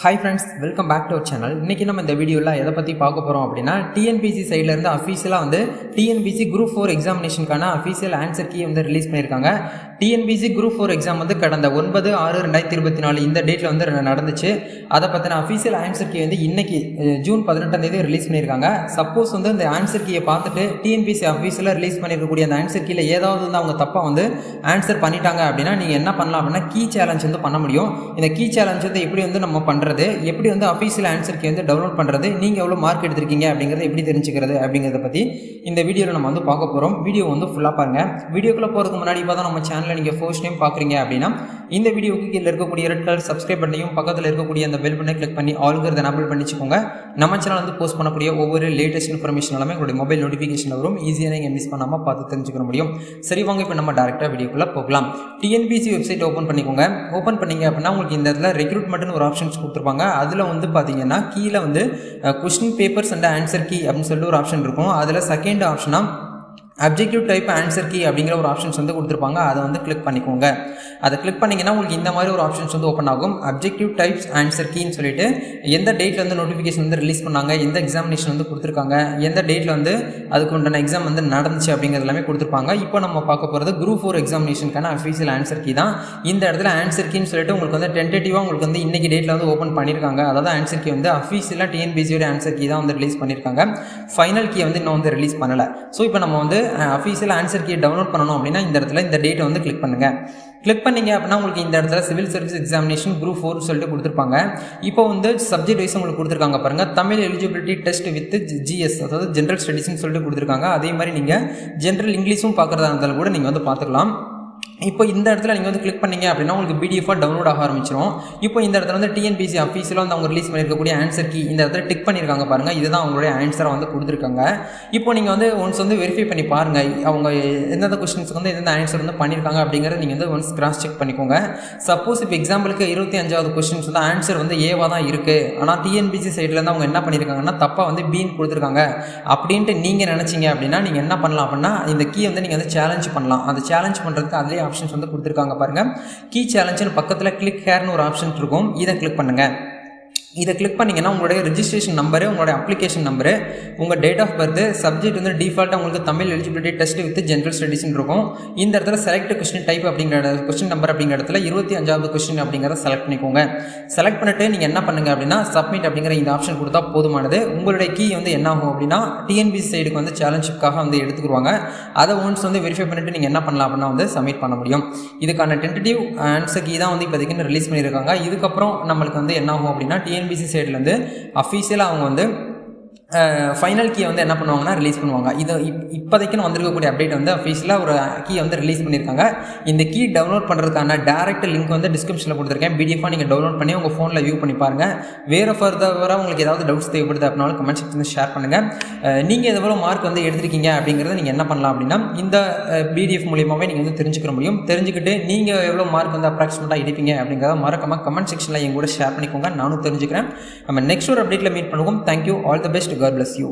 Hi friends, welcome back to our channel. இன்றைக்கி நம்ம இந்த வீடியோவில் எதை பற்றி பார்க்க போகிறோம் அப்படின்னா, டிஎன்பிசி சைட்லேருந்து அஃபீஷியலாக வந்து டிஎன்பிசி குரூப் 4 எக்ஸாமினேஷனுக்கான அஃபீஷியல் ஆன்சர் கீ வந்து ரிலீஸ் பண்ணியிருக்காங்க. டிஎன்பிசி குரூப் 4 எக்ஸாம் வந்து கடந்த 9/6/2024 இந்த டேட்டில் வந்து நடந்துச்சு. அதை பற்றின அஃபீஷியல் ஆன்சர் கீ வந்து இன்றைக்கி ஜூன் 18 ரிலீஸ் பண்ணியிருக்காங்க. சப்போஸ் வந்து இந்த ஆன்சர் கீயை பார்த்துட்டு டிஎன்பிசி அஃபீஷியலாக ரிலீஸ் பண்ணியிருக்கக்கூடிய அந்த ஆன்சர் கீயில் ஏதாவது வந்து அவங்க தப்பாக வந்து ஆன்சர் பண்ணிட்டாங்க அப்படின்னா நீங்கள் என்ன பண்ணலாம் அப்படின்னா கீ சேலஞ்ச் வந்து பண்ண முடியும். இந்த கீ சேலஞ்ச் வந்து எப்படி வந்து நம்ம பண்ணுறது, எப்படி வந்து அஃபீஷியல் ஆன்சர் கீ வந்து டவுன்லோட் பண்ணுறது, நீங்கள் எவ்வளோ மார்க் எடுத்திருக்கீங்க அப்படிங்கிறத எப்படி தெரிஞ்சுக்கிறது அப்படிங்கிறத பற்றி இந்த வீடியோவில் நம்ம வந்து பார்க்க போகிறோம். வீடியோ வந்து ஃபுல்லாக பாருங்கள். வீடியோக்குள்ளே போகிறதுக்கு முன்னாடி பார்த்தா நம்ம சேனலில் நீங்கள் ஃபர்ஸ்ட் டைம் பார்க்குறீங்க அப்படின்னா இந்த வீடியோக்கு கீழே இருக்கக்கூடிய ரெட் கலர் சப்ஸ்கிரைப் பண்ணியும் பக்கத்தில் இருக்கக்கூடிய அந்த பெல் பட்டனை கிளிக் பண்ணி ஆல்கிறத எனபிள் பண்ணிச்சுக்கோங்க. நம்ம சேனல் வந்து போஸ்ட் பண்ணக்கூடிய ஒவ்வொரு லேட்டஸ்ட் இன்ஃபர்மேஷன் எல்லாமே உங்களுடைய மொபைல் நோட்டிஃபிகேஷன் வரும். ஈஸியாக நீங்கள் மிஸ் பண்ணாமல் பார்த்து தெரிஞ்சுக்க முடியும். சரி, வாங்க இப்போ நம்ம டேரெக்டாக வீடியோக்குள்ளே போகலாம். டிஎன்பிசி வெப்சைட் ஓப்பன் பண்ணிக்கோங்க. ஓப்பன் பண்ணிங்க அப்படின்னா உங்களுக்கு இந்த இடத்துல ரெக்ரூட்மெண்ட்னு ஒரு ஆப்ஷன்ஸ் கொடுத்துருப்பாங்க. அதில் வந்து பார்த்தீங்கன்னா கீழே வந்து question papers and answer key அப்படின்னு சொல்லிட்டு ஒரு ஆப்ஷன் இருக்கும். அதில் செகண்ட் ஆப்ஷனாக அப்ஜெக்டிவ் டைப் ஆன்சர் கீ அப்படிங்கிற ஒரு ஆப்ஷன்ஸ் வந்து கொடுத்துருப்பாங்க. அதை வந்து கிளிக் பண்ணிக்கோங்க. அதை கிளிக் பண்ணிங்கன்னா உங்களுக்கு இந்த மாதிரி ஒரு ஆப்ஷன்ஸ் வந்து ஓப்பன் ஆகும். அப்ஜெக்டிவ் டைப்ஸ் ஆன்சர் கீன்னு சொல்லிட்டு எந்த டேட்டில் வந்து நோட்டிஃபிகேஷன் வந்து ரிலீஸ் பண்ணாங்க, எந்த எக்ஸாமினேஷன் வந்து கொடுத்துருக்காங்க, எந்த டேட்டில் வந்து அதுக்கு உண்டான எக்ஸாம் வந்து நடந்துச்சு அப்படிங்கிறது எல்லாமே கொடுத்துருப்பாங்க. இப்போ நம்ம பார்க்க போகிறது குரூப் 4 எக்ஸாமினேஷனுக்கான அஃபீஷியல் ஆன்சர் கீ தான். இந்த இடத்துல ஆன்சர் கீன்னு சொல்லிட்டு உங்களுக்கு வந்து டென்டேட்டிவாக உங்களுக்கு வந்து இன்றைக்கி டேட்டில் வந்து ஓப்பன் பண்ணியிருக்காங்க. அதாவது ஆன்சர் கீ வந்து அஃபீஷியலாக டிஎன்பிசியோட ஆன்சர் கீ தான் வந்து ரிலீஸ் பண்ணியிருக்காங்க. ஃபைனல் கீ வந்து இன்னும் வந்து ரிலீஸ் பண்ணலை. ஸோ இப்போ நம்ம வந்து அஃபீஷியல் ஆன்சர் கீ டவுன்லோட் பண்ணணும் அப்படின்னா இந்த இடத்துல இந்த டேட்டை வந்து கிளிக் பண்ணுங்கள். கிளிக் பண்ணிங்க அப்படின்னா உங்களுக்கு இந்த இடத்துல சிவில் சர்வீஸ் எக்ஸாமினேஷன் குரூப் 4 சொல்லிட்டு கொடுத்துருப்பாங்க. இப்போ வந்து சப்ஜெக்ட் வைஸ் உங்களுக்கு கொடுத்துருக்காங்க பாருங்கள். Tamil eligibility test with GS, அதாவது ஜென்ரல் ஸ்டடீஸ்னு சொல்லிட்டு கொடுத்துருக்காங்க. அதே மாதிரி நீங்கள் ஜென்ரல் இங்கிலீஷும் பார்க்குறதா இருந்தாலும் கூட நீங்கள் வந்து பார்த்துக்கலாம். இப்போ இந்த இடத்துல நீங்கள் வந்து கிளிக் பண்ணிங்க அப்படின்னா உங்களுக்கு பிடிஎஃபாக டவுன்லோட் ஆக ஆரம்பிச்சிடும். இப்போ இந்த இடத்துல வந்து டிஎன்பிசி அஃபீஷியலாக வந்து அவங்க ரிலீஸ் பண்ணியிருக்கக்கூடிய ஆன்சர் கீ இந்த இடத்துல டிக் பண்ணியிருக்காங்க பாருங்கள். இதுதான் அவங்களுடைய ஆன்சரை வந்து கொடுத்துருக்காங்க. இப்போ நீங்கள் வந்து ஒன்ஸ் வந்து வெரிஃபை பண்ணி பாருங்கள் அவங்க எந்தெந்த கொஸ்டின்ஸுக்கு வந்து எந்தெந்த ஆன்சர் வந்து பண்ணியிருக்காங்க அப்படிங்கிறத நீங்கள் வந்து ஒன்ஸ் கிராஸ் செக் பண்ணிக்கோங்க. சப்போஸ் இப்போ எக்ஸாம்பிளுக்கு 25வது கொஸ்டின்ஸ் வந்து ஆன்சர் வந்து ஏவாக தான் இருக்குது, ஆனால் டிஎன்பிசி சைட்லேருந்து அவங்க என்ன பண்ணியிருக்காங்கன்னா தப்பாக வந்து பீன்னு கொடுத்துருக்காங்க அப்படின்ட்டு நீங்கள் நினச்சிங்க அப்படின்னா நீங்கள் என்ன பண்ணலாம் அப்படின்னா இந்த கீ வந்து நீங்கள் வந்து சேலஞ்ச் பண்ணலாம். அந்த சேலஞ்ச் பண்ணுறதுக்கு அதிலே ஆப்ஷன்ஸ் வந்து கொடுத்துருக்காங்க பாருங்க. கீ சேலஞ்சுன்னு பக்கத்தில் கிளிக் ஹேர்னு ஒரு ஆப்ஷன் இருக்கும். இதை கிளிக் பண்ணுங்க. இதை கிளிக் பண்ணிங்கன்னா உங்களுடைய ரெஜிஸ்ட்ரேஷன் நம்பரு, உங்களுடைய அப்ளிகேஷன் நம்பரு, உங்கள் டேட் ஆஃப் பர்த், சப்ஜெக்ட் வந்து டிஃபால்ட்டாக உங்களுக்கு Tamil eligibility test with general ஸ்டடீஸ்னு இருக்கும். இந்த இடத்துல செலக்ட் கொஸ்டின் டைப் அப்படிங்கிற கொஸ்டின் நம்பர் அப்படிங்கிற இடத்துல 25வது கொஸ்டின் அப்படிங்கிறத செலக்ட் பண்ணிக்கோங்க. செலக்ட் பண்ணிட்டு நீங்கள் என்ன பண்ணுங்க அப்படின்னா சப்மிட் அப்படிங்கிற இந்த ஆப்ஷன் கொடுத்தா போதுமானது. உங்களுடைய கீ வந்து என்ன ஆகும் அப்படின்னா டிஎன்பிசி சைடுக்கு வந்து சேலஞ்சுக்காக வந்து எடுத்துக்குருவாங்க. அதை ஒன்ஸ் வந்து வெரிஃபை பண்ணிட்டு நீங்கள் என்ன பண்ணலாம் அப்படின்னா வந்து சப்மிட் பண்ண முடியும். இதுக்கான டென்டேட்டிவ் ஆன்சர் கீ தான் வந்து இப்போதைக்கு ரிலீஸ் பண்ணியிருக்காங்க. இதுக்கப்புறம் நம்மளுக்கு வந்து என்ன ஆகும் அப்படின்னா டிஎன்பிசி சைட்லேருந்து அஃபீஷியலாக அவங்க வந்து ஃபைனல் கீயை வந்து என்ன பண்ணுவாங்கன்னா ரிலீஸ் பண்ணுவாங்க. இது இப்போதைக்குன்னு வந்திருக்கக்கூடிய அப்டேட் வந்து அஃபீஷியலாக ஒரு கீ வந்து ரிலீஸ் பண்ணியிருக்காங்க. இந்த கீ டவுன்லோட் பண்ணுறதுக்கான டேரக்ட் லிங்க் வந்து டிஸ்கிரிப்ஷனில் கொடுத்துருக்கேன். பிடிஎஃபாக நீங்கள் டவுன்லோட் பண்ணி உங்கள் ஃபோனில் வியூ பண்ணி பாருங்கள். வேறு ஃபர்தராக உங்களுக்கு ஏதாவது டவுட்ஸ் தேவைப்படுது அப்படின்னாலும் கமெண்ட் செக்ஷனில் ஷேர் பண்ணுங்கள். நீங்கள் எவ்வளோ மார்க் வந்து எடுத்திருக்கீங்க அப்படிங்கிறத நீங்கள் என்ன பண்ணலாம் அப்படின்னா இந்த பிடிஎஃப் மூலியமாகவே நீங்கள் வந்து தெரிஞ்சுக்க முடியும். தெரிஞ்சுக்கிட்டு நீங்கள் எவ்வளோ மார்க் வந்து அப்ராக்சிமேட்டாக எடுப்பீங்க அப்படிங்கிறத மறக்காமல் கமெண்ட் செக்ஷனில் என் கூட ஷேர் பண்ணிக்கோங்க. நானும் தெரிஞ்சுக்கிறேன். நம்ம நெக்ஸ்ட் ஒரு அப்டேட்டில் மீட் பண்ணுவோம். Thank you. All the best. God bless you.